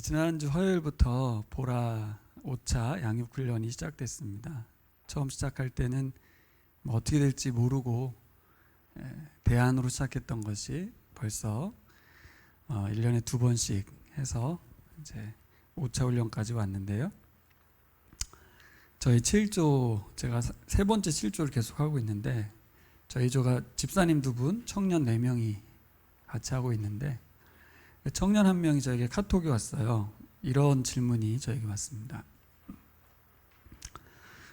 지난주 화요일부터 보라 5차 양육 훈련이 시작됐습니다. 처음 시작할 때는 뭐 어떻게 될지 모르고 대안으로 시작했던 것이 벌써 1년에 2번씩 해서 이제 5차 훈련까지 왔는데요. 저희 7조, 제가 세 번째 7조를 계속 하고 있는데 저희 조가 집사님 2분, 청년 4명이 같이 하고 있는데 청년 한 명이 저에게 카톡이 왔어요. 이런 질문이 저에게 왔습니다.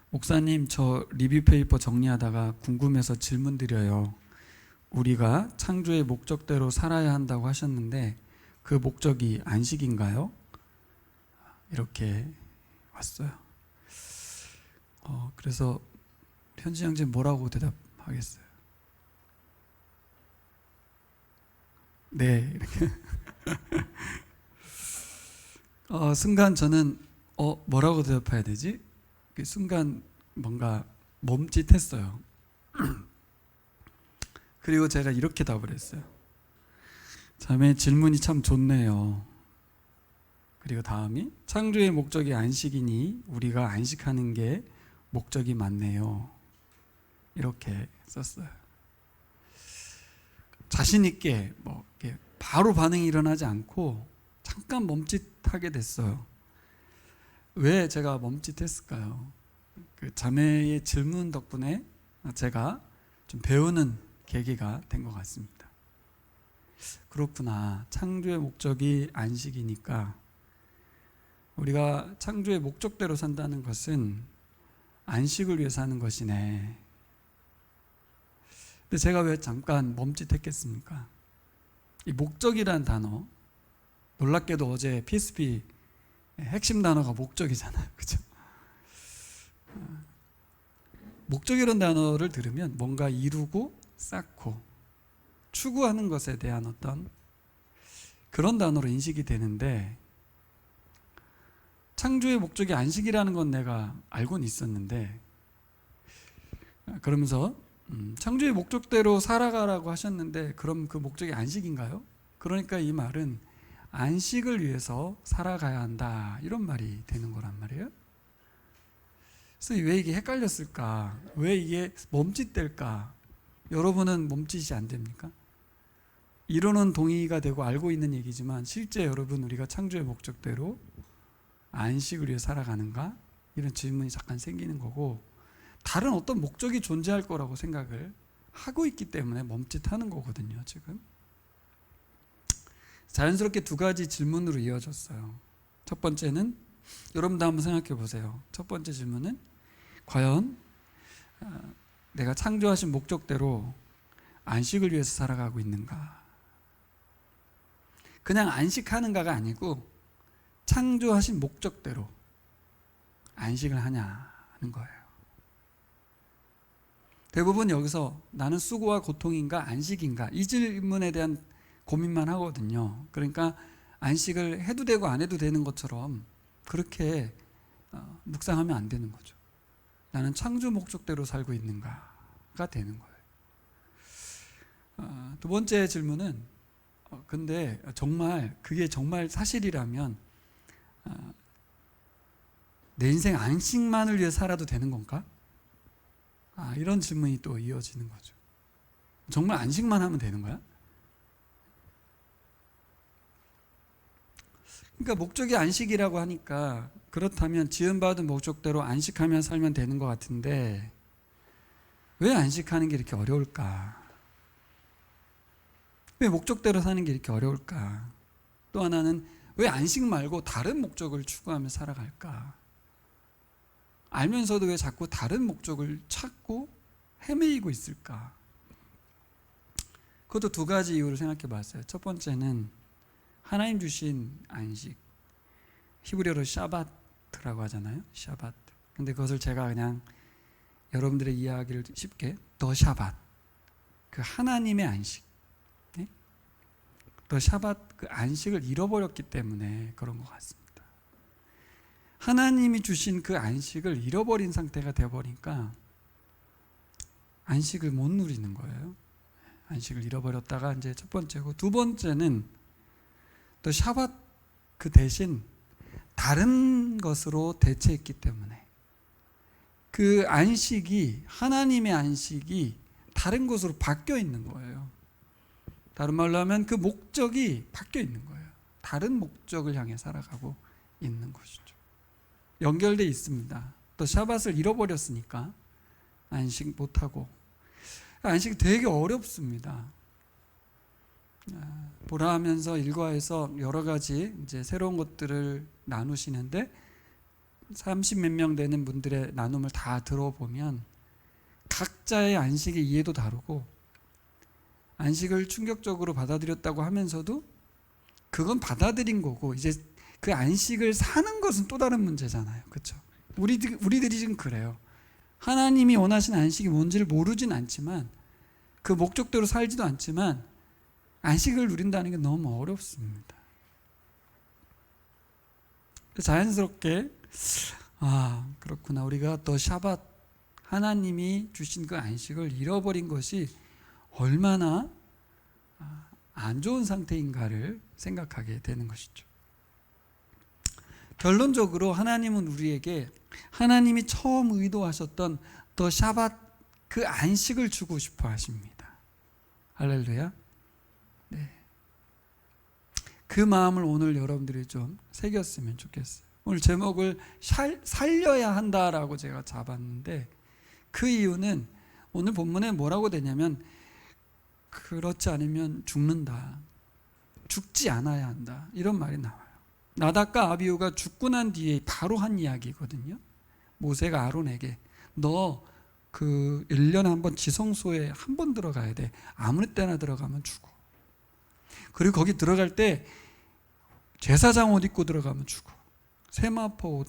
목사님, 저 리뷰 페이퍼 정리하다가 궁금해서 질문 드려요. 우리가 창조의 목적대로 살아야 한다고 하셨는데 그 목적이 안식인가요? 이렇게 왔어요. 그래서 현지 형제 뭐라고 대답하겠어요? 네, 이렇게. 순간 저는 뭐라고 대답해야 되지? 순간 뭔가 멈칫했어요. 그리고 제가 이렇게 답을 했어요. 자매 질문이 참 좋네요. 그리고 다음이 창조의 목적이 안식이니 우리가 안식하는 게 목적이 맞네요. 이렇게 썼어요. 자신 있게 뭐 이렇게 바로 반응이 일어나지 않고 잠깐 멈칫하게 됐어요. 왜 제가 멈칫했을까요? 그 자매의 질문 덕분에 제가 좀 배우는 계기가 된 것 같습니다. 그렇구나. 창조의 목적이 안식이니까 우리가 창조의 목적대로 산다는 것은 안식을 위해 사는 것이네. 근데 제가 왜 잠깐 멈칫했겠습니까? 이 목적이라는 단어, 놀랍게도 어제 PSP 핵심 단어가 목적이잖아요. 그죠? 목적이라는 단어를 들으면 뭔가 이루고 쌓고 추구하는 것에 대한 어떤 그런 단어로 인식이 되는데, 창조의 목적이 안식이라는 건 내가 알고는 있었는데, 그러면서 창조의 목적대로 살아가라고 하셨는데 그럼 그 목적이 안식인가요? 그러니까 이 말은 안식을 위해서 살아가야 한다, 이런 말이 되는 거란 말이에요. 그래서 왜 이게 헷갈렸을까? 왜 이게 멈칫될까? 여러분은 멈칫이 안 됩니까? 이론은 동의가 되고 알고 있는 얘기지만 실제 여러분 우리가 창조의 목적대로 안식을 위해 살아가는가? 이런 질문이 잠깐 생기는 거고, 다른 어떤 목적이 존재할 거라고 생각을 하고 있기 때문에 멈칫하는 거거든요. 지금 자연스럽게 두 가지 질문으로 이어졌어요. 첫 번째는 여러분도 한번 생각해 보세요. 첫 번째 질문은 과연 내가 창조하신 목적대로 안식을 위해서 살아가고 있는가? 그냥 안식하는가가 아니고 창조하신 목적대로 안식을 하냐는 거예요. 대부분 여기서 나는 수고와 고통인가 안식인가 이 질문에 대한 고민만 하거든요. 그러니까 안식을 해도 되고 안 해도 되는 것처럼 그렇게 묵상하면 안 되는 거죠. 나는 창조 목적대로 살고 있는가가 되는 거예요. 두 번째 질문은 근데 정말 그게 정말 사실이라면 내 인생 안식만을 위해 살아도 되는 건가? 이런 질문이 또 이어지는 거죠. 정말 안식만 하면 되는 거야? 그러니까 목적이 안식이라고 하니까 그렇다면 지음받은 목적대로 안식하며 살면 되는 것 같은데 왜 안식하는 게 이렇게 어려울까? 왜 목적대로 사는 게 이렇게 어려울까? 또 하나는 왜 안식 말고 다른 목적을 추구하며 살아갈까? 알면서도 왜 자꾸 다른 목적을 찾고 헤매이고 있을까? 그것도 두 가지 이유를 생각해 봤어요. 첫 번째는 하나님 주신 안식, 히브리어로 샤바트라고 하잖아요. 샤바트. 근데 그것을 제가 그냥 여러분들의 이해하기를 쉽게 더 샤바트, 그 하나님의 안식, 네? 더 샤바트, 그 안식을 잃어버렸기 때문에 그런 것 같습니다. 하나님이 주신 그 안식을 잃어버린 상태가 되어버리니까 안식을 못 누리는 거예요. 안식을 잃어버렸다가 이제 첫 번째고, 두 번째는 또 샤바트 그 대신 다른 것으로 대체했기 때문에 그 안식이, 하나님의 안식이 다른 것으로 바뀌어 있는 거예요. 다른 말로 하면 그 목적이 바뀌어 있는 거예요. 다른 목적을 향해 살아가고 있는 것이죠. 연결되어 있습니다. 또 샤밧을 잃어버렸으니까 안식 못하고. 안식이 되게 어렵습니다. 보라 하면서 일과에서 여러 가지 이제 새로운 것들을 나누시는데 30몇 명 되는 분들의 나눔을 다 들어보면 각자의 안식의 이해도 다르고, 안식을 충격적으로 받아들였다고 하면서도 그건 받아들인 거고, 이제 그 안식을 사는 것은 또 다른 문제잖아요. 그렇죠? 우리들이 지금 그래요. 하나님이 원하시는 안식이 뭔지를 모르진 않지만, 그 목적대로 살지도 않지만 안식을 누린다는 게 너무 어렵습니다. 자연스럽게 그렇구나, 우리가 또 샤밧, 하나님이 주신 그 안식을 잃어버린 것이 얼마나 안 좋은 상태인가를 생각하게 되는 것이죠. 결론적으로 하나님은 우리에게 하나님이 처음 의도하셨던 또 샤밧, 그 안식을 주고 싶어 하십니다. 할렐루야. 네. 그 마음을 오늘 여러분들이 좀 새겼으면 좋겠어요. 오늘 제목을 살려야 한다라고 제가 잡았는데, 그 이유는 오늘 본문에 뭐라고 되냐면, 그렇지 않으면 죽는다, 죽지 않아야 한다, 이런 말이 나와요. 나답과 아비후가 죽고 난 뒤에 바로 한 이야기거든요. 모세가 아론에게 너 그 1년에 한 번 지성소에 한 번 들어가야 돼. 아무 때나 들어가면 죽어. 그리고 거기 들어갈 때 제사장 옷 입고 들어가면 죽어. 세마포 옷,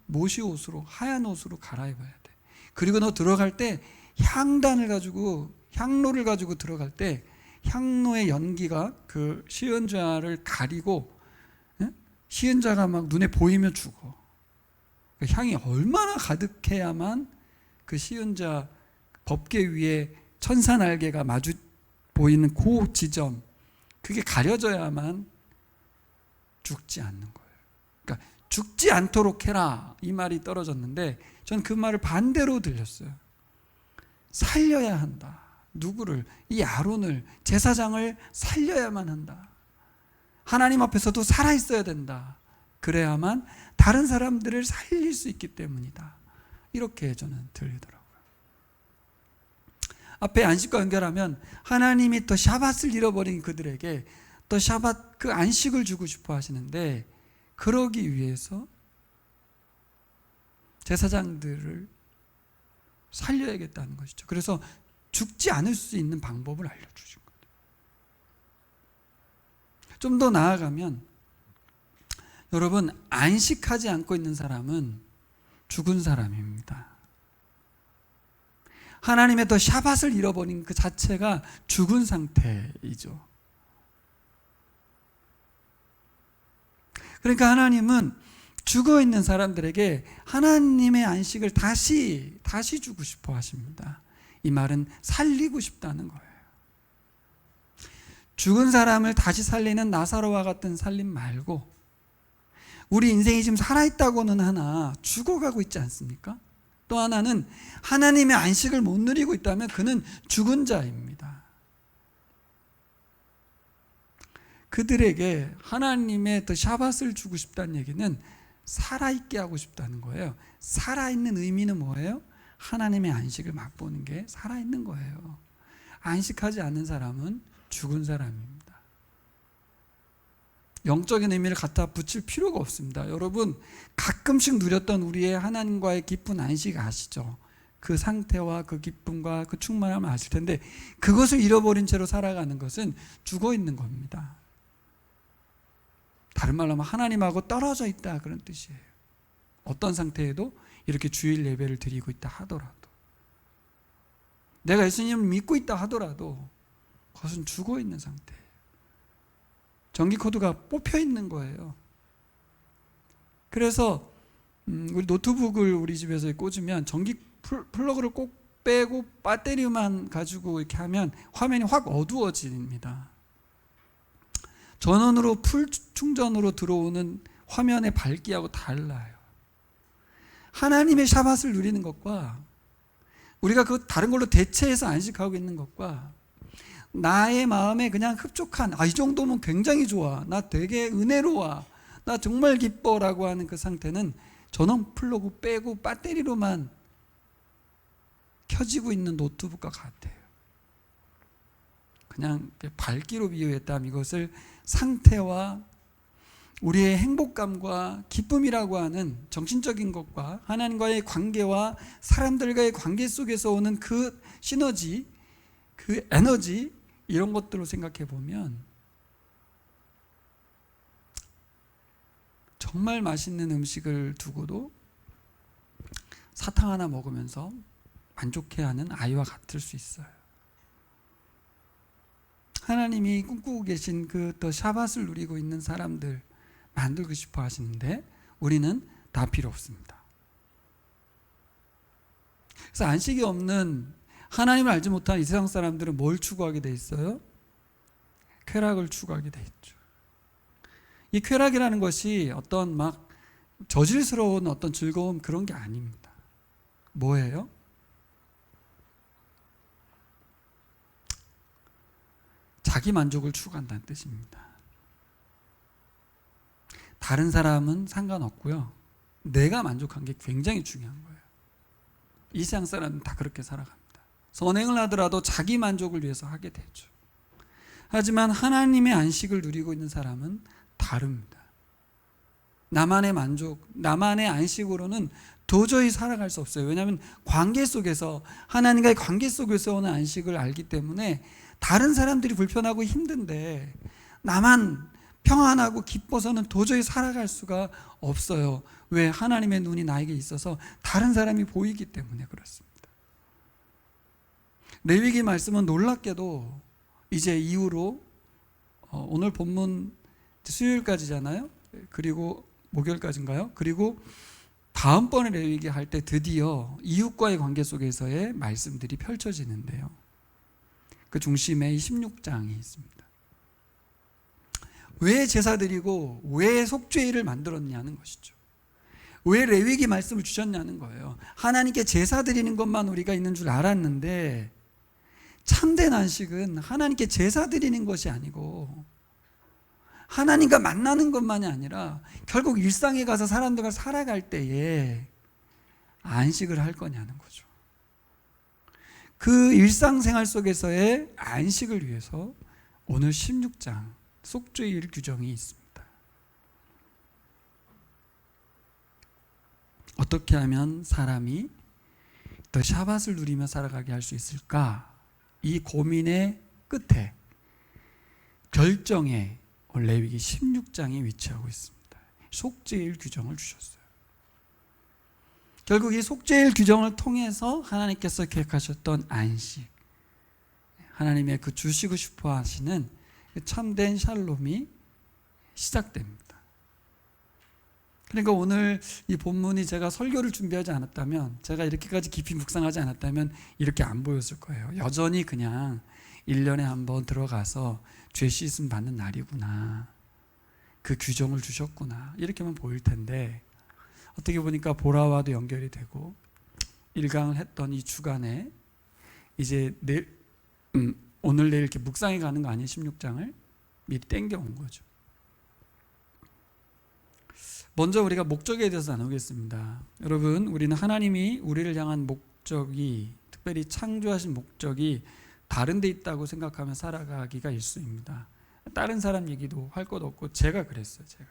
모시 옷으로, 하얀 옷으로 갈아입어야 돼. 그리고 너 들어갈 때 향로를 가지고 들어갈 때 향로의 연기가 그 시은자를 가리고, 시은자가 막 눈에 보이면 죽어. 그 향이 얼마나 가득해야만 그 시은자 법궤 위에 천사 날개가 마주 보이는 그 지점, 그게 가려져야만 죽지 않는 거예요. 그러니까 죽지 않도록 해라, 이 말이 떨어졌는데 전 그 말을 반대로 들렸어요. 살려야 한다. 누구를? 이 아론을, 제사장을 살려야만 한다. 하나님 앞에서도 살아있어야 된다. 그래야만 다른 사람들을 살릴 수 있기 때문이다. 이렇게 저는 들리더라고요. 앞에 안식과 연결하면 하나님이 또 샤밧을 잃어버린 그들에게 또 샤밧, 그 안식을 주고 싶어 하시는데, 그러기 위해서 제사장들을 살려야겠다는 것이죠. 그래서 죽지 않을 수 있는 방법을 알려주신 거예요. 좀 더 나아가면, 여러분, 안식하지 않고 있는 사람은 죽은 사람입니다. 하나님의 또 샤밧을 잃어버린 그 자체가 죽은 상태이죠. 그러니까 하나님은 죽어 있는 사람들에게 하나님의 안식을 다시 주고 싶어 하십니다. 이 말은 살리고 싶다는 거예요. 죽은 사람을 다시 살리는 나사로와 같은 살림 말고, 우리 인생이 지금 살아있다고는 하나 죽어가고 있지 않습니까? 또 하나는 하나님의 안식을 못 누리고 있다면 그는 죽은 자입니다. 그들에게 하나님의 또 샤밧을 주고 싶다는 얘기는 살아있게 하고 싶다는 거예요. 살아있는 의미는 뭐예요? 하나님의 안식을 맛보는 게 살아있는 거예요. 안식하지 않는 사람은 죽은 사람입니다. 영적인 의미를 갖다 붙일 필요가 없습니다. 여러분, 가끔씩 누렸던 우리의 하나님과의 깊은 안식 아시죠? 그 상태와 그 기쁨과 그 충만함을 아실 텐데, 그것을 잃어버린 채로 살아가는 것은 죽어 있는 겁니다. 다른 말로 하면 하나님하고 떨어져 있다, 그런 뜻이에요. 어떤 상태에도 이렇게 주일 예배를 드리고 있다 하더라도, 내가 예수님을 믿고 있다 하더라도 그것은 죽어 있는 상태예요. 전기 코드가 뽑혀 있는 거예요. 그래서 우리 노트북을 우리 집에서 꽂으면 전기 플러그를 꼭 빼고 배터리만 가지고 이렇게 하면 화면이 확 어두워집니다. 전원으로 풀 충전으로 들어오는 화면의 밝기하고 달라요. 하나님의 샤밧을 누리는 것과 우리가 그 다른 걸로 대체해서 안식하고 있는 것과 나의 마음에 그냥 흡족한 이 정도면 굉장히 좋아, 나 되게 은혜로워, 나 정말 기뻐라고 하는 그 상태는 전원 플러그 빼고 배터리로만 켜지고 있는 노트북과 같아요. 그냥 밝기로 비유했다면 이것을 상태와 우리의 행복감과 기쁨이라고 하는 정신적인 것과 하나님과의 관계와 사람들과의 관계 속에서 오는 그 시너지, 그 에너지, 이런 것들로 생각해 보면 정말 맛있는 음식을 두고도 사탕 하나 먹으면서 만족해하는 아이와 같을 수 있어요. 하나님이 꿈꾸고 계신 그 더 샤밧을 누리고 있는 사람들 만들고 싶어 하시는데 우리는 다 필요 없습니다. 그래서 안식이 없는, 하나님을 알지 못한 이 세상 사람들은 뭘 추구하게 돼 있어요? 쾌락을 추구하게 돼 있죠. 이 쾌락이라는 것이 어떤 막 저질스러운 어떤 즐거움, 그런 게 아닙니다. 뭐예요? 자기 만족을 추구한다는 뜻입니다. 다른 사람은 상관없고요, 내가 만족한 게 굉장히 중요한 거예요. 이 세상 사람은 다 그렇게 살아갑니다. 선행을 하더라도 자기 만족을 위해서 하게 되죠. 하지만 하나님의 안식을 누리고 있는 사람은 다릅니다. 나만의 만족, 나만의 안식으로는 도저히 살아갈 수 없어요. 왜냐하면 관계 속에서, 하나님과의 관계 속에서 오는 안식을 알기 때문에 다른 사람들이 불편하고 힘든데 나만 평안하고 기뻐서는 도저히 살아갈 수가 없어요. 왜? 하나님의 눈이 나에게 있어서 다른 사람이 보이기 때문에 그렇습니다. 레위기 말씀은 놀랍게도 이제 이후로 오늘 본문 수요일까지잖아요. 그리고 목요일까지인가요? 그리고 다음번에 레위기 할 때 드디어 이웃과의 관계 속에서의 말씀들이 펼쳐지는데요. 그 중심에 16장이 있습니다. 왜 제사 드리고 왜 속죄일을 만들었냐는 것이죠. 왜 레위기 말씀을 주셨냐는 거예요. 하나님께 제사 드리는 것만 우리가 있는 줄 알았는데 참된 안식은 하나님께 제사 드리는 것이 아니고 하나님과 만나는 것만이 아니라 결국 일상에 가서 사람들과 살아갈 때에 안식을 할 거냐는 거죠. 그 일상생활 속에서의 안식을 위해서 오늘 16장 속죄일 규정이 있습니다. 어떻게 하면 사람이 더 샤밧을 누리며 살아가게 할 수 있을까? 이 고민의 끝에 결정에 레위기 16장이 위치하고 있습니다. 속죄일 규정을 주셨어요. 결국 이 속죄일 규정을 통해서 하나님께서 계획하셨던 안식, 하나님의 그 주시고 싶어 하시는 참된 샬롬이 시작됩니다. 그러니까 오늘 이 본문이 제가 설교를 준비하지 않았다면, 제가 이렇게까지 깊이 묵상하지 않았다면 이렇게 안 보였을 거예요. 여전히 그냥 1년에 한 번 들어가서 죄 씻음 받는 날이구나, 그 규정을 주셨구나, 이렇게만 보일 텐데 어떻게 보니까 보라와도 연결이 되고 일강을 했던 이 주간에 이제 오늘 내일 이렇게 묵상해 가는 거 아니에요? 16장을 미리 땡겨온 거죠. 먼저 우리가 목적에 대해서 나누겠습니다. 여러분, 우리는 하나님이 우리를 향한 목적이, 특별히 창조하신 목적이 다른 데 있다고 생각하며 살아가기가 일쑤입니다. 다른 사람 얘기도 할 것 없고 제가 그랬어요. 제가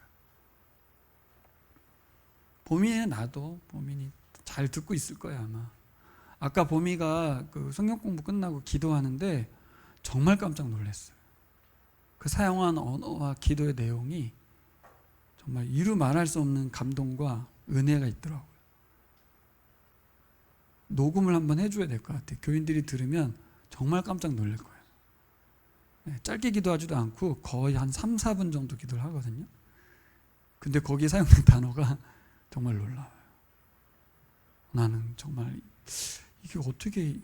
보민이나 나도, 보민이 잘 듣고 있을 거야 아마. 아까 보미가 그 성경 공부 끝나고 기도하는데 정말 깜짝 놀랐어요. 그 사용한 언어와 기도의 내용이 정말 이루 말할 수 없는 감동과 은혜가 있더라고요. 녹음을 한번 해줘야 될 것 같아요. 교인들이 들으면 정말 깜짝 놀랄 거예요. 짧게 기도하지도 않고 거의 한 3, 4분 정도 기도를 하거든요. 근데 거기에 사용된 단어가 정말 놀라워요. 나는 정말 이게 어떻게,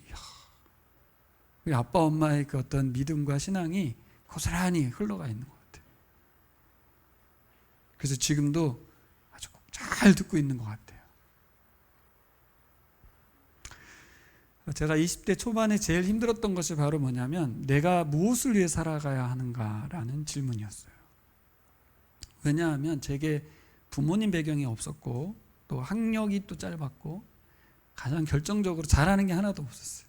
우리 아빠 엄마의 그 어떤 믿음과 신앙이 고스란히 흘러가 있는 것 같아요. 그래서 지금도 아주 잘 듣고 있는 것 같아요. 제가 20대 초반에 제일 힘들었던 것이 바로 뭐냐면 내가 무엇을 위해 살아가야 하는가라는 질문이었어요. 왜냐하면 제게 부모님 배경이 없었고 또 학력이 또 짧았고 가장 결정적으로 잘하는 게 하나도 없었어요.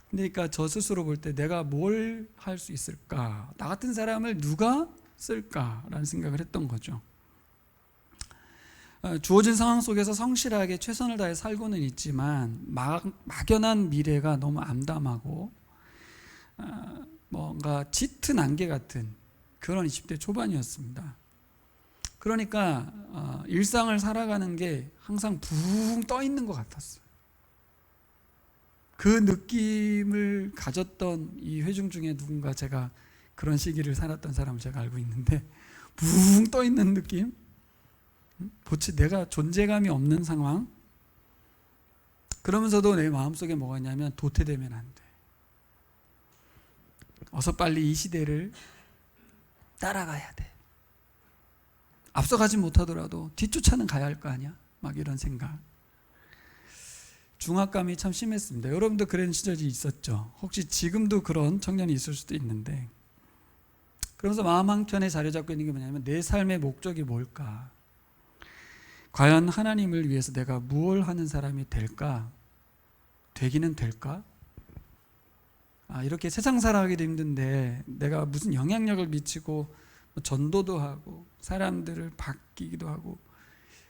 그러니까 저 스스로 볼 때 내가 뭘 할 수 있을까? 나 같은 사람을 누가 쓸까라는 생각을 했던 거죠. 주어진 상황 속에서 성실하게 최선을 다해 살고는 있지만 막연한 미래가 너무 암담하고 뭔가 짙은 안개 같은 그런 20대 초반이었습니다. 그러니까 일상을 살아가는 게 항상 붕 떠 있는 것 같았어요. 그 느낌을 가졌던 이 회중 중에 누군가 제가 그런 시기를 살았던 사람을 제가 알고 있는데 붕 떠 있는 느낌? 도대체 내가 존재감이 없는 상황? 그러면서도 내 마음속에 뭐가 있냐면 도태되면 안 돼. 어서 빨리 이 시대를 따라가야 돼. 앞서가지 못하더라도 뒤쫓아는 가야 할 거 아니야? 막 이런 생각. 중압감이 참 심했습니다. 여러분도 그런 시절이 있었죠. 혹시 지금도 그런 청년이 있을 수도 있는데, 그러면서 마음 한켠에 자리 잡고 있는 게 뭐냐면 내 삶의 목적이 뭘까? 과연 하나님을 위해서 내가 무엇을 하는 사람이 될까? 되기는 될까? 이렇게 세상 살아가기도 힘든데 내가 무슨 영향력을 미치고 전도도 하고 사람들을 바뀌기도 하고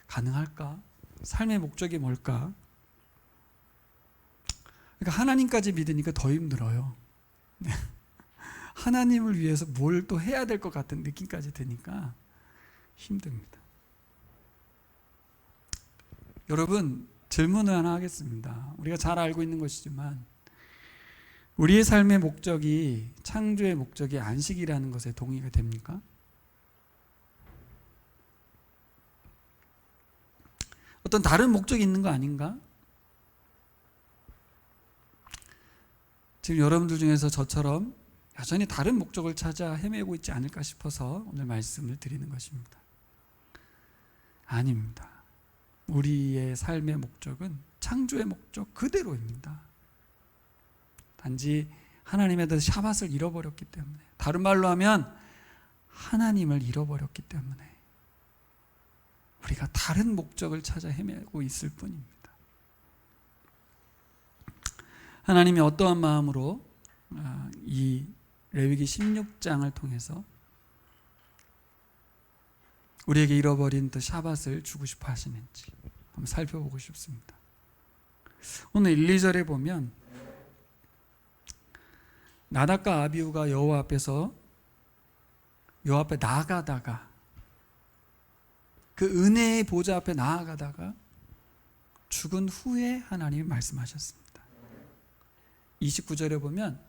가능할까? 삶의 목적이 뭘까? 그러니까 하나님까지 믿으니까 더 힘들어요. 하나님을 위해서 뭘 또 해야 될 것 같은 느낌까지 드니까 힘듭니다. 여러분, 질문을 하나 하겠습니다. 우리가 잘 알고 있는 것이지만 우리의 삶의 목적이, 창조의 목적이 안식이라는 것에 동의가 됩니까? 어떤 다른 목적이 있는 거 아닌가? 지금 여러분들 중에서 저처럼 여전히 다른 목적을 찾아 헤매고 있지 않을까 싶어서 오늘 말씀을 드리는 것입니다. 아닙니다. 우리의 삶의 목적은 창조의 목적 그대로입니다. 단지 하나님에 대해서 샤밧을 잃어버렸기 때문에, 다른 말로 하면 하나님을 잃어버렸기 때문에 우리가 다른 목적을 찾아 헤매고 있을 뿐입니다. 하나님이 어떠한 마음으로 이 레위기 16장을 통해서 우리에게 잃어버린 그 샤밧을 주고 싶어 하시는지 한번 살펴보고 싶습니다. 오늘 1, 2절에 보면 나답과 아비후가 여호와 앞에 나아가다가, 그 은혜의 보좌 앞에 나아가다가 죽은 후에 하나님이 말씀하셨습니다. 29절에 보면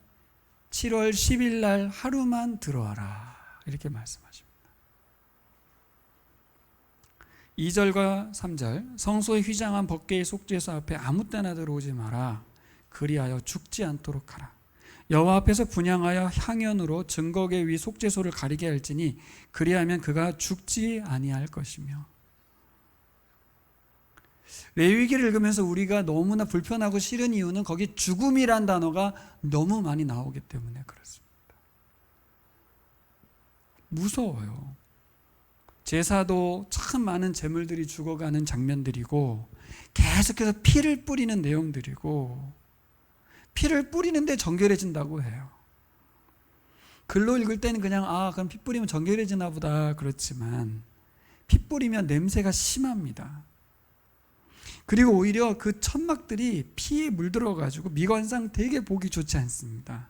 7월 10일 날 하루만 들어와라 이렇게 말씀하십니다. 2절과 3절, 성소의 휘장한 법궤의 속죄소 앞에 아무 때나 들어오지 마라. 그리하여 죽지 않도록 하라. 여호와 앞에서 분향하여 향연으로 증거궤 위 속죄소를 가리게 할지니 그리하면 그가 죽지 아니할 것이며. 레위기를 읽으면서 우리가 너무나 불편하고 싫은 이유는 거기 죽음이란 단어가 너무 많이 나오기 때문에 그렇습니다. 무서워요. 제사도 참 많은 제물들이 죽어가는 장면들이고 계속해서 피를 뿌리는 내용들이고, 피를 뿌리는데 정결해진다고 해요. 글로 읽을 때는 그냥 그럼 피 뿌리면 정결해지나 보다 그렇지만 피 뿌리면 냄새가 심합니다. 그리고 오히려 그 천막들이 피에 물들어가지고 미관상 되게 보기 좋지 않습니다.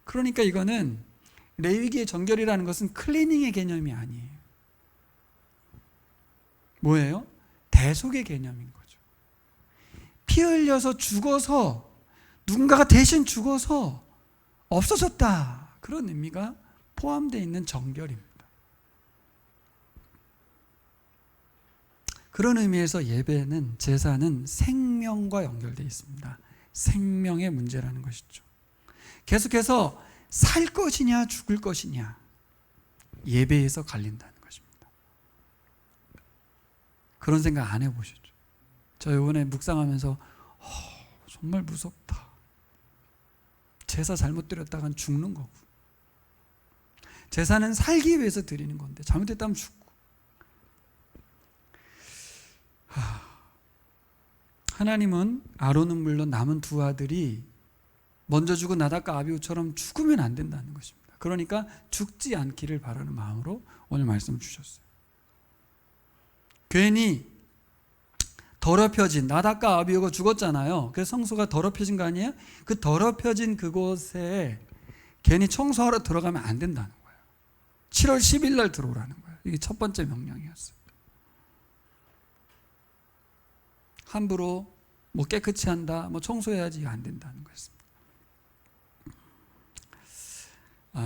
그러니까 이거는 레위기의 정결이라는 것은 클리닝의 개념이 아니에요. 뭐예요? 대속의 개념인 거죠. 피 흘려서 죽어서, 누군가가 대신 죽어서 없어졌다, 그런 의미가 포함되어 있는 정결입니다. 그런 의미에서 예배는, 제사는 생명과 연결되어 있습니다. 생명의 문제라는 것이죠. 계속해서 살 것이냐 죽을 것이냐, 예배에서 갈린다는 것입니다. 그런 생각 안 해보셨죠? 저 이번에 묵상하면서 정말 무섭다. 제사 잘못 드렸다간 죽는 거고, 제사는 살기 위해서 드리는 건데 잘못했다면 죽고. 하나님은 아론은 물론 남은 두 아들이 먼저 죽은 나답과 아비후처럼 죽으면 안 된다는 것입니다. 그러니까 죽지 않기를 바라는 마음으로 오늘 말씀을 주셨어요. 괜히 더럽혀진 나답과 아비후가 죽었잖아요. 그래서 성소가 더럽혀진 거 아니에요? 그 더럽혀진 그곳에 괜히 청소하러 들어가면 안 된다는 거예요. 7월 10일 날 들어오라는 거예요. 이게 첫 번째 명령이었어요. 함부로 뭐 깨끗이 한다, 뭐 청소해야지 안 된다는 거였습니다.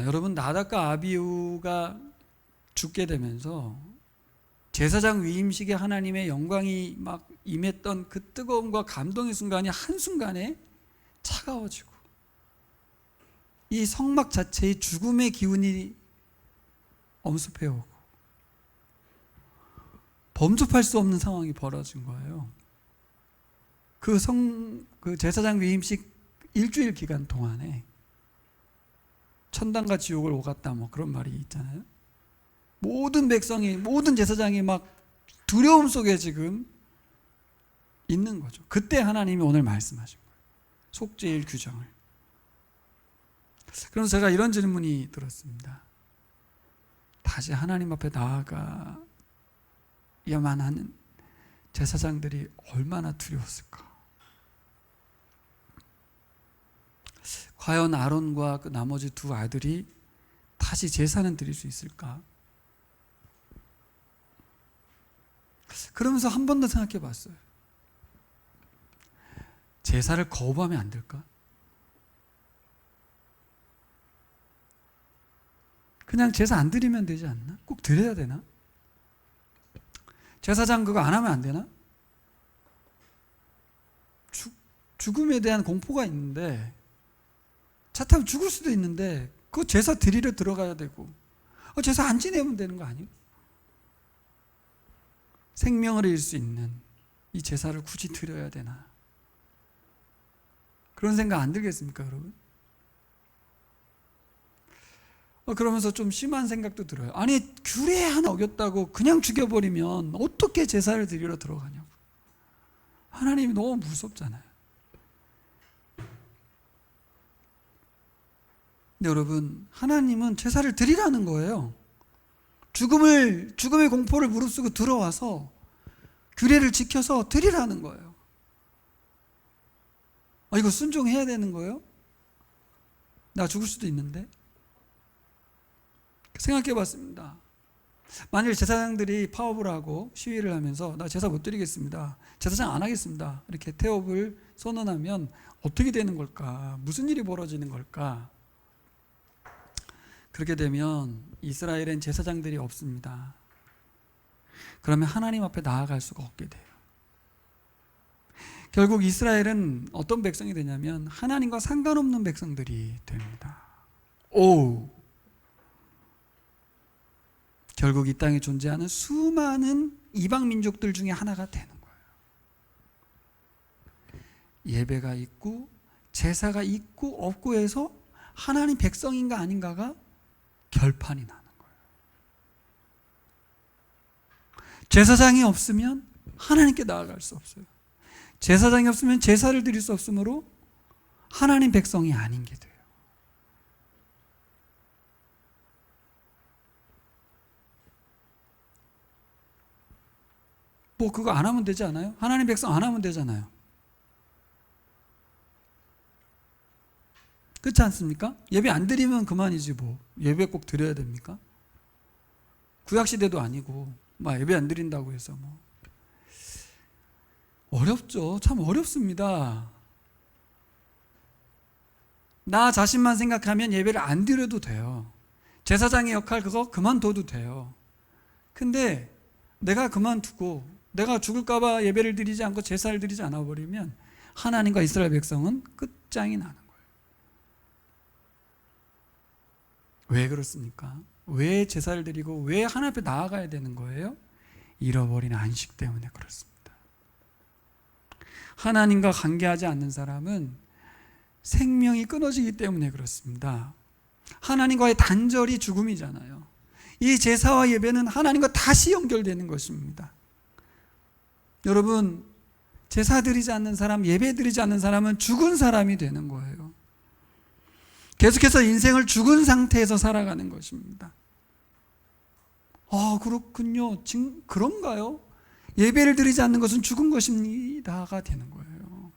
여러분, 나답과 아비후가 죽게 되면서 제사장 위임식에 하나님의 영광이 막 임했던 그 뜨거움과 감동의 순간이 한순간에 차가워지고 이 성막 자체의 죽음의 기운이 엄습해오고 범접할 수 없는 상황이 벌어진 거예요. 그 제사장 위임식 일주일 기간 동안에 천당과 지옥을 오갔다, 뭐 그런 말이 있잖아요. 모든 백성이, 모든 제사장이 막 두려움 속에 지금 있는 거죠. 그때 하나님이 오늘 말씀하신 거예요. 속죄일 규정을. 그래서 제가 이런 질문이 들었습니다. 다시 하나님 앞에 나아가야만 하는 제사장들이 얼마나 두려웠을까? 과연 아론과 그 나머지 두 아들이 다시 제사는 드릴 수 있을까? 그러면서 한 번 더 생각해 봤어요. 제사를 거부하면 안 될까? 그냥 제사 안 드리면 되지 않나? 꼭 드려야 되나? 제사장 그거 안 하면 안 되나? 죽음에 대한 공포가 있는데, 차 타면 죽을 수도 있는데 그 제사 드리러 들어가야 되고, 제사 안 지내면 되는 거 아니에요? 생명을 잃을 수 있는 이 제사를 굳이 드려야 되나? 그런 생각 안 들겠습니까, 여러분? 그러면서 좀 심한 생각도 들어요. 아니, 규례 하나 어겼다고 그냥 죽여버리면 어떻게 제사를 드리러 들어가냐고. 하나님이 너무 무섭잖아요. 근데 여러분, 하나님은 제사를 드리라는 거예요. 죽음의 공포를 무릅쓰고 들어와서 규례를 지켜서 드리라는 거예요. 이거 순종해야 되는 거예요? 나 죽을 수도 있는데. 생각해 봤습니다. 만일 제사장들이 파업을 하고 시위를 하면서 나 제사 못 드리겠습니다, 제사장 안 하겠습니다, 이렇게 태업을 선언하면 어떻게 되는 걸까? 무슨 일이 벌어지는 걸까? 그렇게 되면 이스라엘엔 제사장들이 없습니다. 그러면 하나님 앞에 나아갈 수가 없게 돼요. 결국 이스라엘은 어떤 백성이 되냐면 하나님과 상관없는 백성들이 됩니다. 결국 이 땅에 존재하는 수많은 이방 민족들 중에 하나가 되는 거예요. 예배가 있고 제사가 있고 없고 해서 하나님 백성인가 아닌가가 결판이 나는 거예요. 제사장이 없으면 하나님께 나아갈 수 없어요. 제사장이 없으면 제사를 드릴 수 없으므로 하나님 백성이 아닌 게 돼요. 뭐 그거 안 하면 되지 않아요? 하나님 백성 안 하면 되잖아요. 그렇지 않습니까? 예배 안 드리면 그만이지 뭐. 예배 꼭 드려야 됩니까? 구약시대도 아니고 막 예배 안 드린다고 해서 뭐. 어렵죠. 참 어렵습니다. 나 자신만 생각하면 예배를 안 드려도 돼요. 제사장의 역할 그거 그만둬도 돼요. 근데 내가 그만두고 내가 죽을까 봐 예배를 드리지 않고 제사를 드리지 않아 버리면 하나님과 이스라엘 백성은 끝장이 나는 거예요. 왜 그렇습니까? 왜 제사를 드리고 왜 하나님 앞에 나아가야 되는 거예요? 잃어버린 안식 때문에 그렇습니다. 하나님과 관계하지 않는 사람은 생명이 끊어지기 때문에 그렇습니다. 하나님과의 단절이 죽음이잖아요. 이 제사와 예배는 하나님과 다시 연결되는 것입니다. 여러분, 제사 드리지 않는 사람, 예배 드리지 않는 사람은 죽은 사람이 되는 거예요. 계속해서 인생을 죽은 상태에서 살아가는 것입니다. 그렇군요. 지금 그런가요? 예배를 드리지 않는 것은 죽은 것입니다가 되는 거예요.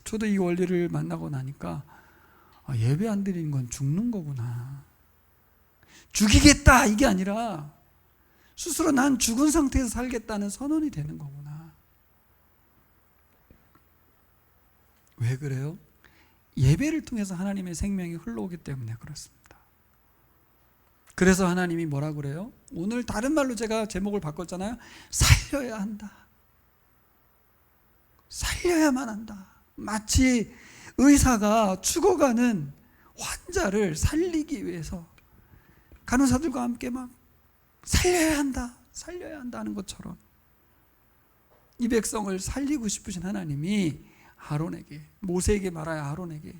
저도 이 원리를 만나고 나니까 예배 안 드리는 건 죽는 거구나. 죽이겠다 이게 아니라 스스로 난 죽은 상태에서 살겠다는 선언이 되는 거구나. 왜 그래요? 예배를 통해서 하나님의 생명이 흘러오기 때문에 그렇습니다. 그래서 하나님이 뭐라 그래요? 오늘 다른 말로 제가 제목을 바꿨잖아요. 살려야 한다. 살려야만 한다. 마치 의사가 죽어가는 환자를 살리기 위해서 간호사들과 함께 막 살려야 한다, 살려야 한다는 것처럼 이 백성을 살리고 싶으신 하나님이 아론에게, 모세에게 말하여 아론에게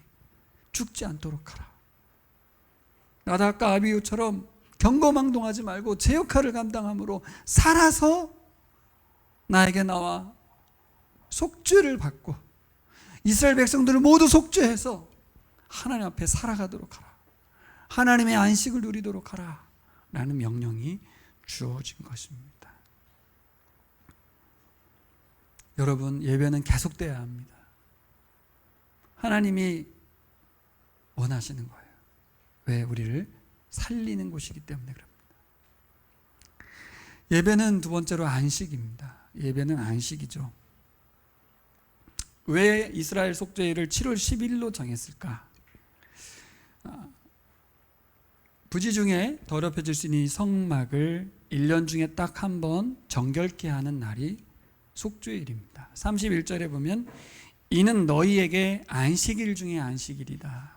죽지 않도록 하라. 나답과 아비후처럼 경거망동하지 말고 제 역할을 감당함으로 살아서 나에게 나와 속죄를 받고 이스라엘 백성들을 모두 속죄해서 하나님 앞에 살아가도록 하라. 하나님의 안식을 누리도록 하라. 라는 명령이 주어진 것입니다. 여러분, 예배는 계속돼야 합니다. 하나님이 원하시는 거예요. 왜? 우리를 살리는 곳이기 때문에 그럽니다. 예배는 두 번째로 안식입니다. 예배는 안식이죠. 왜 이스라엘 속죄일을 7월 10일로 정했을까? 부지 중에 더럽혀질 수 있는 이 성막을 1년 중에 딱 한 번 정결케 하는 날이 속죄일입니다. 31절에 보면 이는 너희에게 안식일 중에 안식일이다.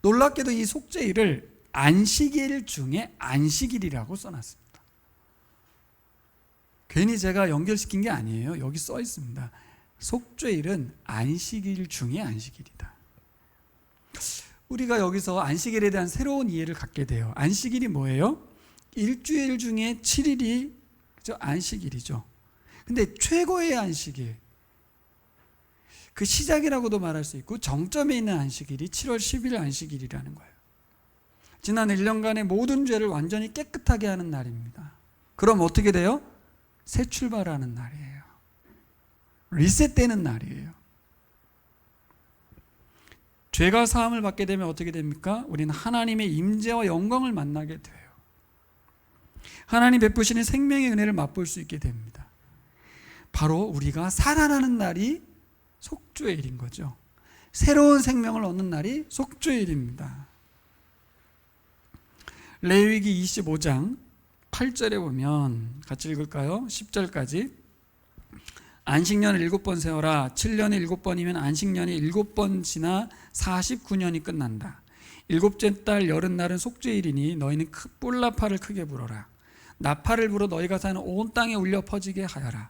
놀랍게도 이 속죄일을 안식일 중에 안식일이라고 써놨습니다. 괜히 제가 연결시킨 게 아니에요. 여기 써 있습니다. 속죄일은 안식일 중에 안식일이다. 우리가 여기서 안식일에 대한 새로운 이해를 갖게 돼요. 안식일이 뭐예요? 일주일 중에 7일이 안식일이죠. 근데 최고의 안식일, 그 시작이라고도 말할 수 있고 정점에 있는 안식일이 7월 10일 안식일이라는 거예요. 지난 1년간의 모든 죄를 완전히 깨끗하게 하는 날입니다. 그럼 어떻게 돼요? 새 출발하는 날이에요. 리셋되는 날이에요. 죄가 사함을 받게 되면 어떻게 됩니까? 우리는 하나님의 임재와 영광을 만나게 돼요. 하나님 베푸시는 생명의 은혜를 맛볼 수 있게 됩니다. 바로 우리가 살아나는 날이 속죄일인 거죠. 새로운 생명을 얻는 날이 속죄일입니다. 레위기 25장 8절에 보면 같이 읽을까요? 10절까지. 안식년을 7번 세워라. 7년에 7번이면 안식년이 7번 지나 49년이 끝난다. 7째 달 여름날은 속죄일이니 너희는 뿔나팔을 크게 불어라. 나팔을 불어 너희가 사는 온 땅에 울려 퍼지게 하여라.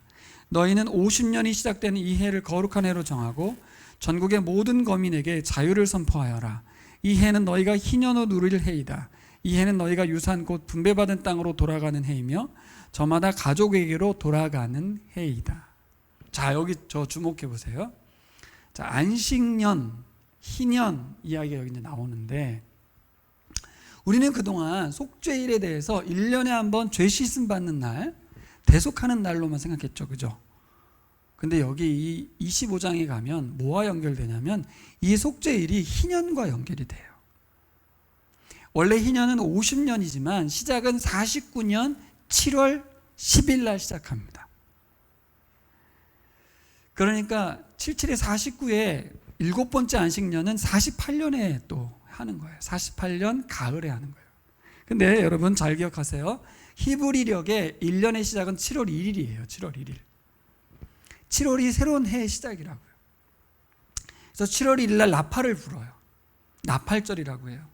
너희는 50년이 시작되는 이 해를 거룩한 해로 정하고 전국의 모든 거민에게 자유를 선포하여라. 이 해는 너희가 희년으로 누릴 해이다. 이 해는 너희가 유산 곧 분배받은 땅으로 돌아가는 해이며 저마다 가족에게로 돌아가는 해이다. 자, 여기 저 주목해 보세요. 자, 안식년, 희년 이야기가 여기 이제 나오는데 우리는 그동안 속죄일에 대해서 1년에 한 번 죄 씻음 받는 날, 대속하는 날로만 생각했죠. 그죠? 근데 여기 이 25장에 가면 뭐와 연결되냐면 이 속죄일이 희년과 연결이 돼요. 원래 희년은 50년이지만 시작은 49년 7월 10일 날 시작합니다. 그러니까 77에 49에 7번째 안식년은 48년에 또 하는 거예요. 48년 가을에 하는 거예요. 근데 여러분 잘 기억하세요. 히브리력의 1년의 시작은 7월 1일이에요. 7월 1일. 7월이 새로운 해의 시작이라고요. 그래서 7월 1일 날 나팔을 불어요. 나팔절이라고 해요.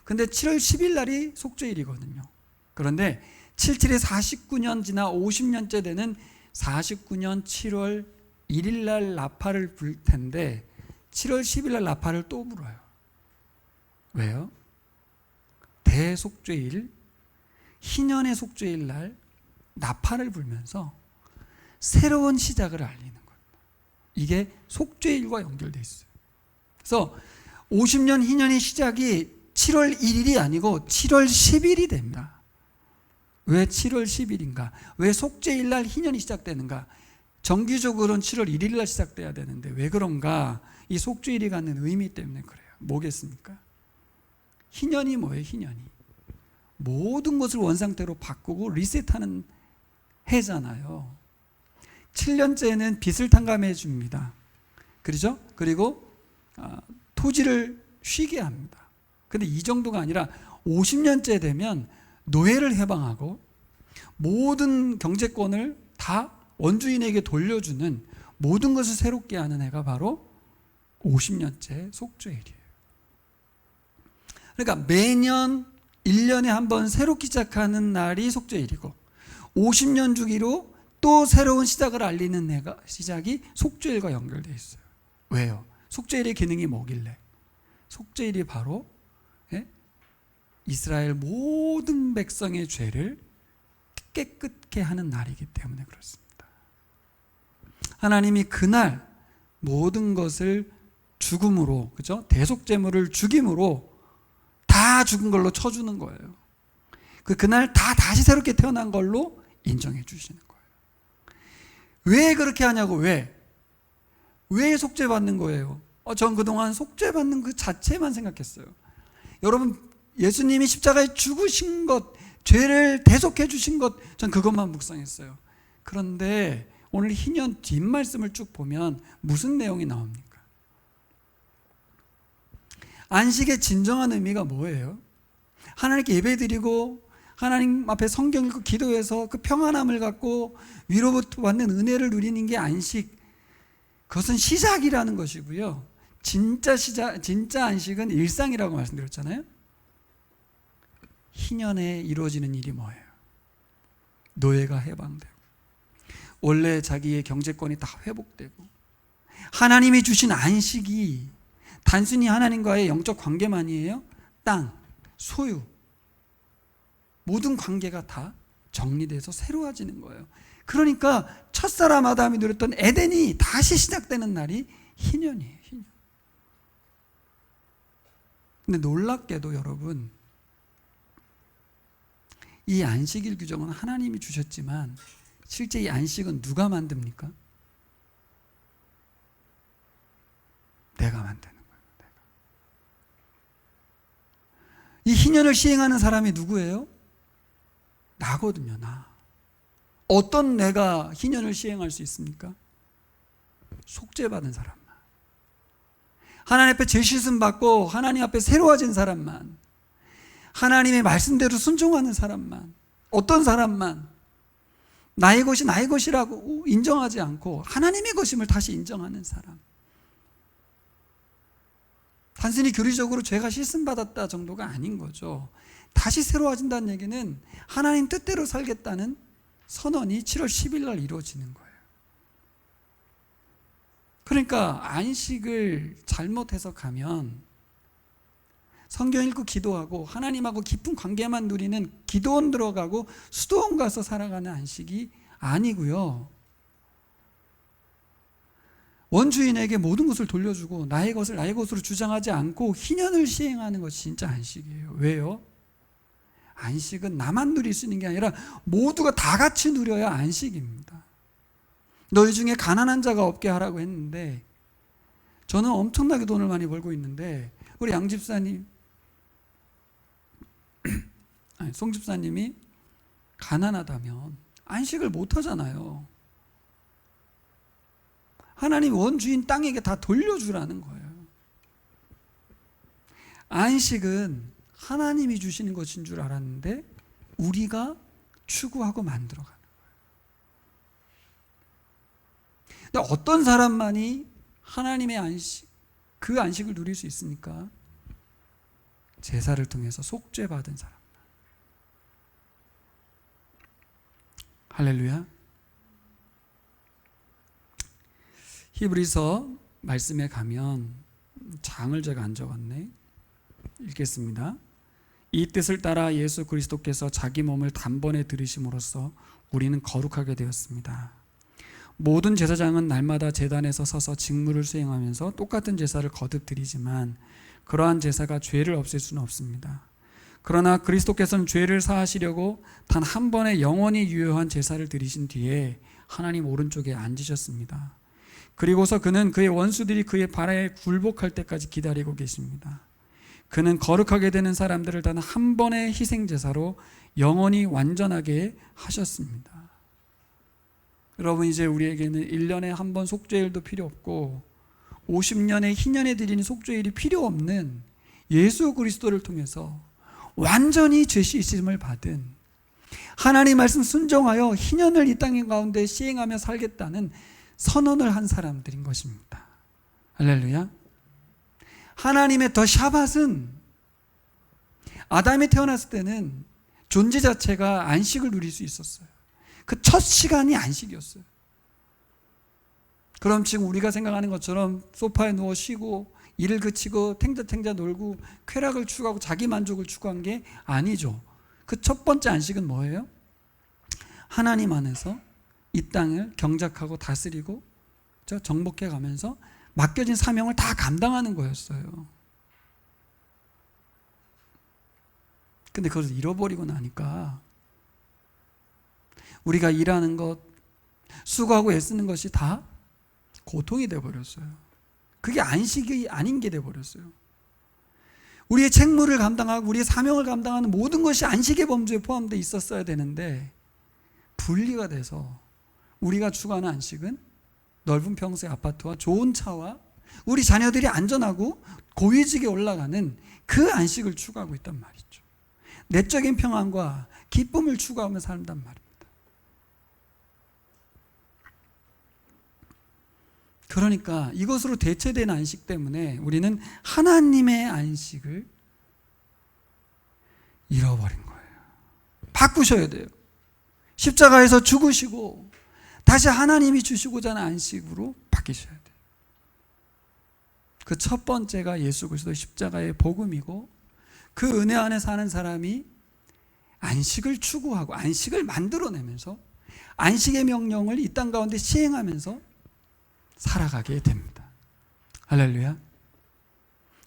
근데 7월 10일 날이 속죄일이거든요. 그런데 77에 49년 지나 50년째 되는 49년 7월 1일 날 나팔을 불 텐데 7월 10일 날 나팔을 또 불어요. 왜요? 대속죄일, 희년의 속죄일 날 나팔을 불면서 새로운 시작을 알리는 거예요. 이게 속죄일과 연결되어 있어요. 그래서 50년 희년의 시작이 7월 1일이 아니고 7월 10일이 됩니다. 왜 7월 10일인가? 왜 속죄일 날 희년이 시작되는가? 정기적으로는 7월 1일 날 시작돼야 되는데 왜 그런가? 이 속죄일이 갖는 의미 때문에 그래요. 뭐겠습니까? 희년이 뭐예요? 희년이 모든 것을 원상태로 바꾸고 리셋하는 해잖아요. 7년째는 빚을 탕감해 줍니다. 그렇죠? 그리고 토지를 쉬게 합니다. 근데 이 정도가 아니라 50년째 되면 노예를 해방하고 모든 경제권을 다 원주인에게 돌려주는 모든 것을 새롭게 하는 해가 바로 50년째 속죄일이에요. 그러니까 매년 1년에 한 번 새롭게 시작하는 날이 속죄일이고 50년 주기로 또 새로운 시작을 알리는 해가 시작이 속죄일과 연결되어 있어요. 왜요? 속죄일의 기능이 뭐길래? 속죄일이 바로 이스라엘 모든 백성의 죄를 깨끗게 하는 날이기 때문에 그렇습니다. 하나님이 그날 모든 것을 죽음으로, 그죠? 대속제물을 죽임으로 다 죽은 걸로 쳐주는 거예요. 그날 다 다시 새롭게 태어난 걸로 인정해 주시는 거예요. 왜 그렇게 하냐고. 왜 속죄받는 거예요? 전 그동안 속죄받는 그 자체만 생각했어요. 여러분, 예수님이 십자가에 죽으신 것, 죄를 대속해 주신 것, 전 그것만 묵상했어요. 그런데 오늘 희년 뒷말씀을 쭉 보면 무슨 내용이 나옵니까? 안식의 진정한 의미가 뭐예요? 하나님께 예배드리고 하나님 앞에 성경 읽고 기도해서 그 평안함을 갖고 위로부터 받는 은혜를 누리는 게 안식, 그것은 시작이라는 것이고요. 진짜 안식은 일상이라고 말씀드렸잖아요. 희년에 이루어지는 일이 뭐예요? 노예가 해방되고 원래 자기의 경제권이 다 회복되고 하나님이 주신 안식이 단순히 하나님과의 영적 관계만이에요. 땅, 소유, 모든 관계가 다 정리돼서 새로워지는 거예요. 그러니까 첫사람 아담이 누렸던 에덴이 다시 시작되는 날이 희년이에요. 희년. 근데 놀랍게도 여러분, 이 안식일 규정은 하나님이 주셨지만 실제 이 안식은 누가 만듭니까? 내가 만드는 거예요. 내가. 이 희년을 시행하는 사람이 누구예요? 나거든요. 나. 어떤 내가 희년을 시행할 수 있습니까? 속죄받은 사람만, 하나님 앞에 죄 씻음 받고 하나님 앞에 새로워진 사람만, 하나님의 말씀대로 순종하는 사람만, 어떤 사람만 나의 것이 나의 것이라고 인정하지 않고 하나님의 것임을 다시 인정하는 사람. 단순히 교리적으로 죄가 씻음받았다 정도가 아닌 거죠. 다시 새로워진다는 얘기는 하나님 뜻대로 살겠다는 선언이 7월 10일 날 이루어지는 거예요. 그러니까 안식을 잘못 해석하면 성경 읽고 기도하고 하나님하고 깊은 관계만 누리는 기도원 들어가고 수도원 가서 살아가는 안식이 아니고요. 원주인에게 모든 것을 돌려주고 나의 것을 나의 것으로 주장하지 않고 희년을 시행하는 것이 진짜 안식이에요. 왜요? 안식은 나만 누릴 수 있는 게 아니라 모두가 다 같이 누려야 안식입니다. 너희 중에 가난한 자가 없게 하라고 했는데 저는 엄청나게 돈을 많이 벌고 있는데 우리 양 집사님, 송 집사님이 가난하다면 안식을 못 하잖아요. 하나님 원주인 땅에게 다 돌려주라는 거예요. 안식은 하나님이 주시는 것인 줄 알았는데 우리가 추구하고 만들어가는 거예요. 근데 어떤 사람만이 하나님의 안식, 그 안식을 누릴 수 있습니까? 제사를 통해서 속죄받은 사람. 할렐루야. 히브리서 말씀에 가면 장을 제가 안 적었네. 읽겠습니다. 이 뜻을 따라 예수 그리스도께서 자기 몸을 단번에 들이심으로써 우리는 거룩하게 되었습니다. 모든 제사장은 날마다 제단에서 서서 직무를 수행하면서 똑같은 제사를 거듭 드리지만 그러한 제사가 죄를 없앨 수는 없습니다. 그러나 그리스도께서는 죄를 사하시려고 단 한 번의 영원히 유효한 제사를 드리신 뒤에 하나님 오른쪽에 앉으셨습니다. 그리고서 그는 그의 원수들이 그의 발에 굴복할 때까지 기다리고 계십니다. 그는 거룩하게 되는 사람들을 단 한 번의 희생제사로 영원히 완전하게 하셨습니다. 여러분, 이제 우리에게는 1년에 한 번 속죄일도 필요 없고 50년에 희년에 드리는 속죄일이 필요 없는 예수 그리스도를 통해서 완전히 죄 씻음을 받은, 하나님 말씀 순종하여 희년을 이 땅 가운데 시행하며 살겠다는 선언을 한 사람들인 것입니다. 할렐루야. 하나님의 더 샤밧은 아담이 태어났을 때는 존재 자체가 안식을 누릴 수 있었어요. 그 첫 시간이 안식이었어요. 그럼 지금 우리가 생각하는 것처럼 소파에 누워 쉬고 일을 그치고 탱자탱자 놀고 쾌락을 추구하고 자기 만족을 추구한 게 아니죠. 그 첫 번째 안식은 뭐예요? 하나님 안에서 이 땅을 경작하고 다스리고 정복해 가면서 맡겨진 사명을 다 감당하는 거였어요. 근데 그걸 잃어버리고 나니까 우리가 일하는 것, 수고하고 애쓰는 것이 다 고통이 되어버렸어요. 그게 안식이 아닌 게 되어버렸어요. 우리의 책무를 감당하고 우리의 사명을 감당하는 모든 것이 안식의 범주에 포함되어 있었어야 되는데 분리가 돼서 우리가 추구하는 안식은 넓은 평수의 아파트와 좋은 차와 우리 자녀들이 안전하고 고위직에 올라가는 그 안식을 추구하고 있단 말이죠. 내적인 평안과 기쁨을 추구하며 산단 말입니다. 그러니까 이것으로 대체된 안식 때문에 우리는 하나님의 안식을 잃어버린 거예요. 바꾸셔야 돼요. 십자가에서 죽으시고 다시 하나님이 주시고자 하는 안식으로 바뀌셔야 돼요. 그 첫 번째가 예수 그리스도 십자가의 복음이고, 그 은혜 안에 사는 사람이 안식을 추구하고 안식을 만들어내면서 안식의 명령을 이 땅 가운데 시행하면서 살아가게 됩니다. 할렐루야.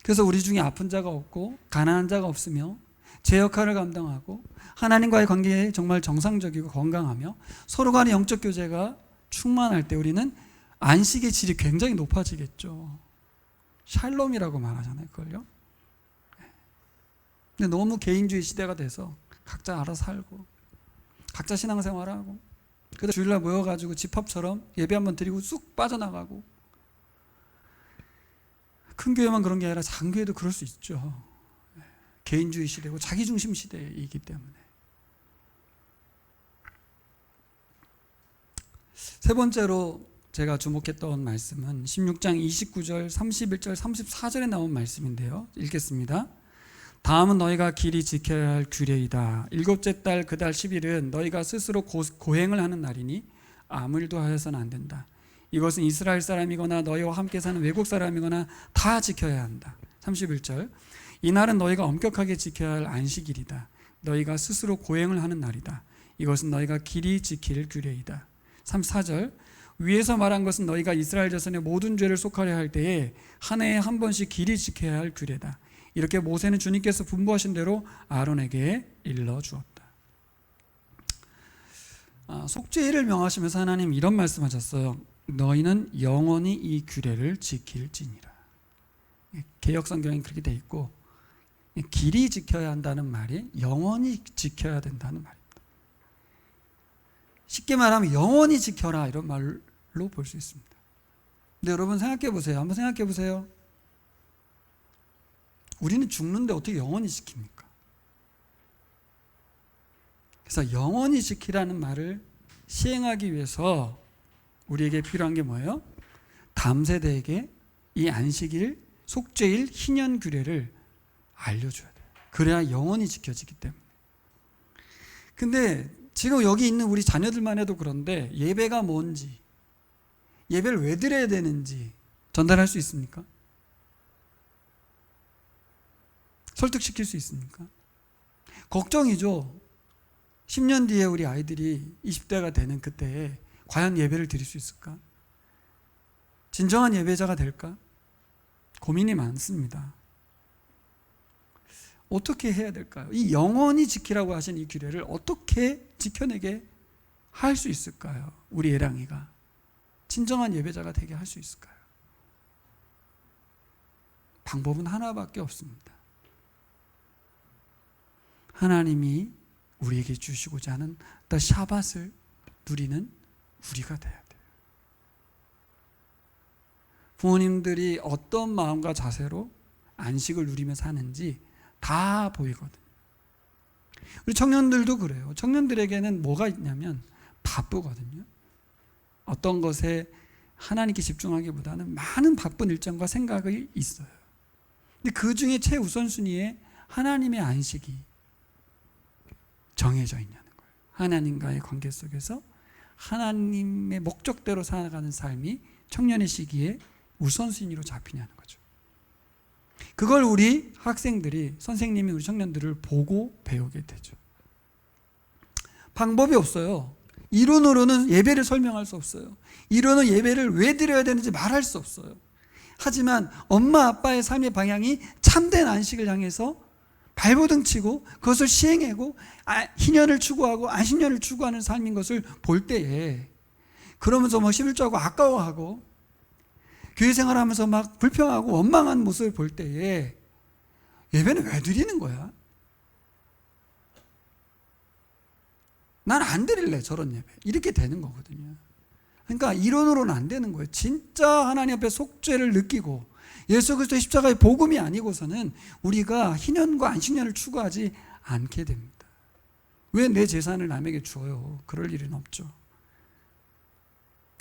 그래서 우리 중에 아픈 자가 없고 가난한 자가 없으며 제 역할을 감당하고 하나님과의 관계에 정말 정상적이고 건강하며 서로 간의 영적 교제가 충만할 때 우리는 안식의 질이 굉장히 높아지겠죠. 샬롬이라고 말하잖아요, 그걸요. 근데 너무 개인주의 시대가 돼서 각자 알아서 살고 각자 신앙생활하고 그래서 주일날 모여가지고 집합처럼 예배 한번 드리고 쑥 빠져나가고, 큰 교회만 그런 게 아니라 작은 교회도 그럴 수 있죠. 개인주의 시대고 자기중심 시대이기 때문에. 세 번째로 제가 주목했던 말씀은 16장 29절, 31절, 34절에 나온 말씀인데요. 읽겠습니다. 다음은 너희가 길이 지켜야 할 규례이다. 일곱째 달 그 달 10일은 너희가 스스로 고행을 하는 날이니 아무 일도 하여서는 안 된다. 이것은 이스라엘 사람이거나 너희와 함께 사는 외국 사람이거나 다 지켜야 한다. 31절 이날은 너희가 엄격하게 지켜야 할 안식일이다. 너희가 스스로 고행을 하는 날이다. 이것은 너희가 길이 지킬 규례이다. 34절 위에서 말한 것은 너희가 이스라엘 자손의 모든 죄를 속하려 할 때에 한 해에 한 번씩 길이 지켜야 할 규례다. 이렇게 모세는 주님께서 분부하신 대로 아론에게 일러주었다. 속죄일을 명하시면서 하나님 이런 말씀하셨어요. 너희는 영원히 이 규례를 지킬지니라. 개역성경에 그렇게 돼 있고, 길이 지켜야 한다는 말이 영원히 지켜야 된다는 말입니다. 쉽게 말하면 영원히 지켜라 이런 말로 볼 수 있습니다. 근데 여러분 생각해 보세요. 한번 생각해 보세요. 우리는 죽는데 어떻게 영원히 지킵니까? 그래서 영원히 지키라는 말을 시행하기 위해서 우리에게 필요한 게 뭐예요? 다음 세대에게 이 안식일, 속죄일, 희년 규례를 알려줘야 돼요. 그래야 영원히 지켜지기 때문에. 근데 지금 여기 있는 우리 자녀들만 해도 그런데 예배가 뭔지, 예배를 왜 드려야 되는지 전달할 수 있습니까? 설득시킬 수 있습니까? 걱정이죠. 10년 뒤에 우리 아이들이 20대가 되는 그때에 과연 예배를 드릴 수 있을까? 진정한 예배자가 될까? 고민이 많습니다. 어떻게 해야 될까요? 이 영원히 지키라고 하신 이 규례를 어떻게 지켜내게 할 수 있을까요? 우리 예랑이가 진정한 예배자가 되게 할 수 있을까요? 방법은 하나밖에 없습니다. 하나님이 우리에게 주시고자 하는 샤밧을 누리는 우리가 돼야 돼요. 부모님들이 어떤 마음과 자세로 안식을 누리며 사는지 다 보이거든요. 우리 청년들도 그래요. 청년들에게는 뭐가 있냐면 바쁘거든요. 어떤 것에 하나님께 집중하기보다는 많은 바쁜 일정과 생각이 있어요. 근데 그 중에 최우선순위에 하나님의 안식이 정해져 있냐는 거예요. 하나님과의 관계 속에서 하나님의 목적대로 살아가는 삶이 청년의 시기에 우선순위로 잡히냐는 거죠. 그걸 우리 학생들이, 선생님이 우리 청년들을 보고 배우게 되죠. 방법이 없어요. 이론으로는 예배를 설명할 수 없어요. 이론은 예배를 왜 드려야 되는지 말할 수 없어요. 하지만 엄마 아빠의 삶의 방향이 참된 안식을 향해서 발버둥 치고 그것을 시행하고 희년을 추구하고 안식년을 추구하는 삶인 것을 볼 때에, 그러면서 11조하고 아까워하고 교회 생활하면서 막 불평하고 원망한 모습을 볼 때에 예배는 왜 드리는 거야? 난 안 드릴래 저런 예배. 이렇게 되는 거거든요. 그러니까 이론으로는 안 되는 거예요. 진짜 하나님 앞에 속죄를 느끼고 예수 그리스도의 십자가의 복음이 아니고서는 우리가 희년과 안식년을 추구하지 않게 됩니다. 왜 내 재산을 남에게 주어요? 그럴 일은 없죠.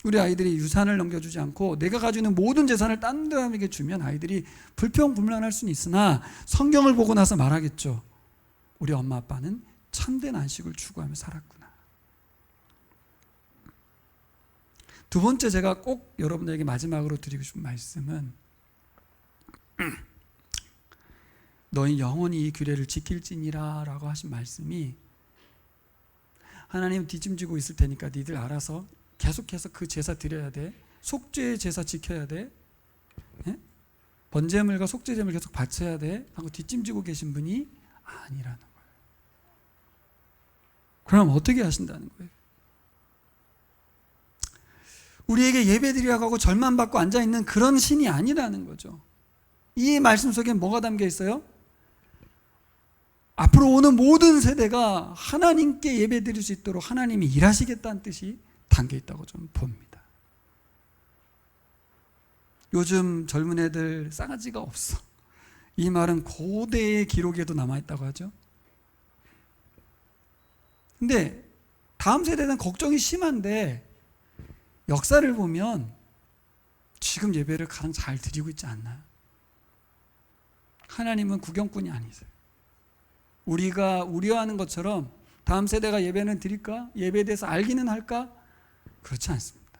우리 아이들이 유산을 넘겨주지 않고 내가 가지고 있는 모든 재산을 딴 사람에게 주면 아이들이 불평불만할 수는 있으나 성경을 보고 나서 말하겠죠. 우리 엄마 아빠는 참된 안식을 추구하며 살았구나. 두 번째, 제가 꼭 여러분들에게 마지막으로 드리고 싶은 말씀은 너희 영원히 이 규례를 지킬지니라 라고 하신 말씀이, 하나님 뒷짐지고 있을 테니까 니들 알아서 계속해서 그 제사 드려야 돼. 속죄의 제사 지켜야 돼. 예? 번제물과 속죄제물 계속 바쳐야 돼. 하고 뒷짐지고 계신 분이 아니라는 거예요. 그럼 어떻게 하신다는 거예요? 우리에게 예배드리라고 하고 절만 받고 앉아있는 그런 신이 아니라는 거죠. 이 말씀 속에 뭐가 담겨 있어요? 앞으로 오는 모든 세대가 하나님께 예배드릴 수 있도록 하나님이 일하시겠다는 뜻이 담겨 있다고 좀 봅니다. 요즘 젊은 애들 싸가지가 없어. 이 말은 고대의 기록에도 남아있다고 하죠. 근데 다음 세대는 걱정이 심한데 역사를 보면 지금 예배를 가장 잘 드리고 있지 않나요? 하나님은 구경꾼이 아니세요. 우리가 우려하는 것처럼 다음 세대가 예배는 드릴까? 예배에 대해서 알기는 할까? 그렇지 않습니다.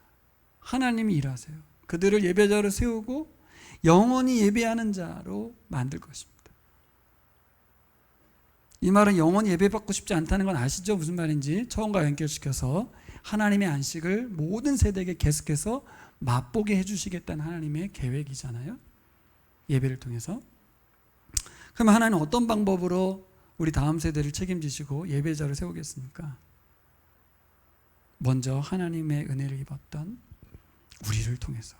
하나님이 일하세요. 그들을 예배자로 세우고 영원히 예배하는 자로 만들 것입니다. 이 말은 영원히 예배받고 싶지 않다는 건 아시죠? 무슨 말인지 처음과 연결시켜서 하나님의 안식을 모든 세대에게 계속해서 맛보게 해주시겠다는 하나님의 계획이잖아요. 예배를 통해서. 그럼 하나님은 어떤 방법으로 우리 다음 세대를 책임지시고 예배자를 세우겠습니까? 먼저 하나님의 은혜를 입었던 우리를 통해서.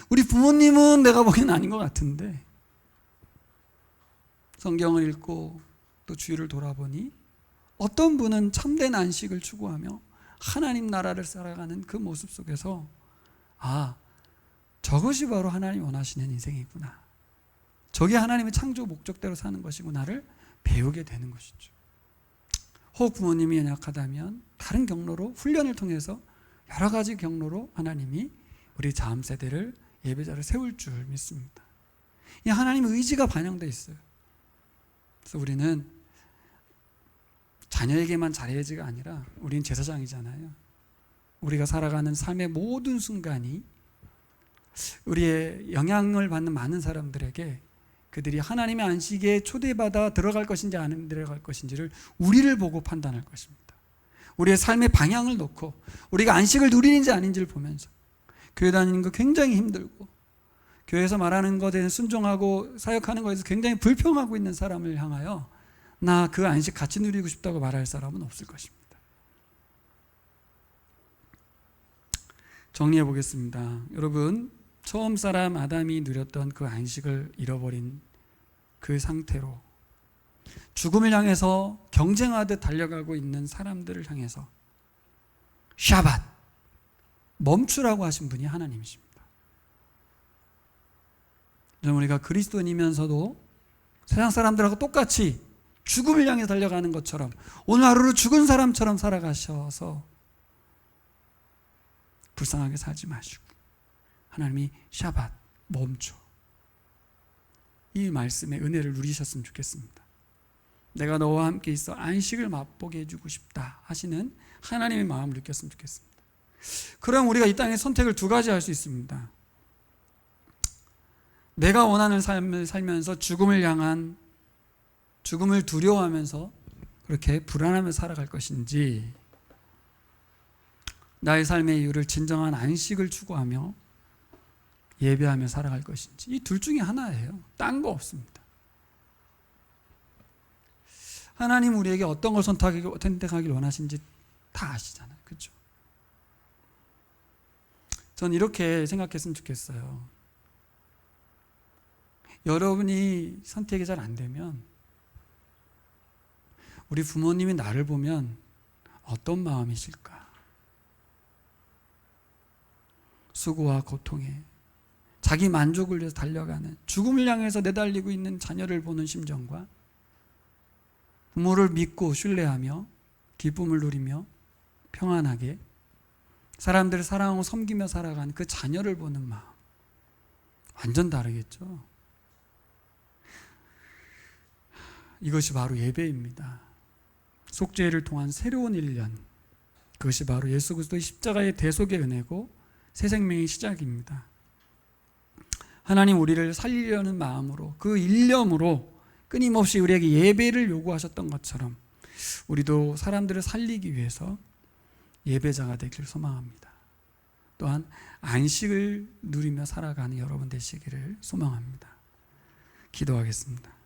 우리 부모님은 내가 보기엔 아닌 것 같은데 성경을 읽고 또 주위를 돌아보니 어떤 분은 참된 안식을 추구하며 하나님 나라를 살아가는 그 모습 속에서 저것이 바로 하나님이 원하시는 인생이구나. 저게 하나님의 창조 목적대로 사는 것이구나를 배우게 되는 것이죠. 혹 부모님이 연약하다면 다른 경로로 훈련을 통해서 여러 가지 경로로 하나님이 우리 다음 세대를 예배자를 세울 줄 믿습니다. 이 하나님의 의지가 반영되어 있어요. 그래서 우리는 자녀에게만 잘해야지가 아니라 우리는 제사장이잖아요. 우리가 살아가는 삶의 모든 순간이 우리의 영향을 받는 많은 사람들에게 그들이 하나님의 안식에 초대받아 들어갈 것인지 안 들어갈 것인지를 우리를 보고 판단할 것입니다. 우리의 삶의 방향을 놓고 우리가 안식을 누리는지 아닌지를 보면서 교회 다니는 거 굉장히 힘들고 교회에서 말하는 것에 대해서 순종하고 사역하는 것에서 굉장히 불평하고 있는 사람을 향하여 나 그 안식 같이 누리고 싶다고 말할 사람은 없을 것입니다. 정리해 보겠습니다. 여러분, 처음 사람 아담이 누렸던 그 안식을 잃어버린 그 상태로 죽음을 향해서 경쟁하듯 달려가고 있는 사람들을 향해서 샤밧, 멈추라고 하신 분이 하나님이십니다. 우리가 그리스도인이면서도 세상 사람들하고 똑같이 죽음을 향해 달려가는 것처럼 오늘 하루를 죽은 사람처럼 살아가셔서 불쌍하게 살지 마시고 하나님이 샤밧, 멈춰, 이 말씀의 은혜를 누리셨으면 좋겠습니다. 내가 너와 함께 있어 안식을 맛보게 해주고 싶다 하시는 하나님의 마음을 느꼈으면 좋겠습니다. 그럼 우리가 이 땅에 선택을 두 가지 할 수 있습니다. 내가 원하는 삶을 살면서 죽음을 두려워하면서 그렇게 불안하며 살아갈 것인지, 나의 삶의 이유를 진정한 안식을 추구하며 예배하며 살아갈 것인지, 이 둘 중에 하나예요. 딴 거 없습니다. 하나님 우리에게 어떤 걸 선택하길 원하신지 다 아시잖아요. 그렇죠? 전 이렇게 생각했으면 좋겠어요. 여러분이 선택이 잘 안 되면 우리 부모님이 나를 보면 어떤 마음이실까? 수고와 고통에 자기 만족을 위해서 달려가는, 죽음을 향해서 내달리고 있는 자녀를 보는 심정과 부모를 믿고 신뢰하며 기쁨을 누리며 평안하게 사람들을 사랑하고 섬기며 살아가는 그 자녀를 보는 마음, 완전 다르겠죠. 이것이 바로 예배입니다. 속죄를 통한 새로운 1년, 그것이 바로 예수 그리스도의 십자가의 대속의 은혜고 새 생명의 시작입니다. 하나님 우리를 살리려는 마음으로, 그 일념으로 끊임없이 우리에게 예배를 요구하셨던 것처럼 우리도 사람들을 살리기 위해서 예배자가 되기를 소망합니다. 또한 안식을 누리며 살아가는 여러분 되시기를 소망합니다. 기도하겠습니다.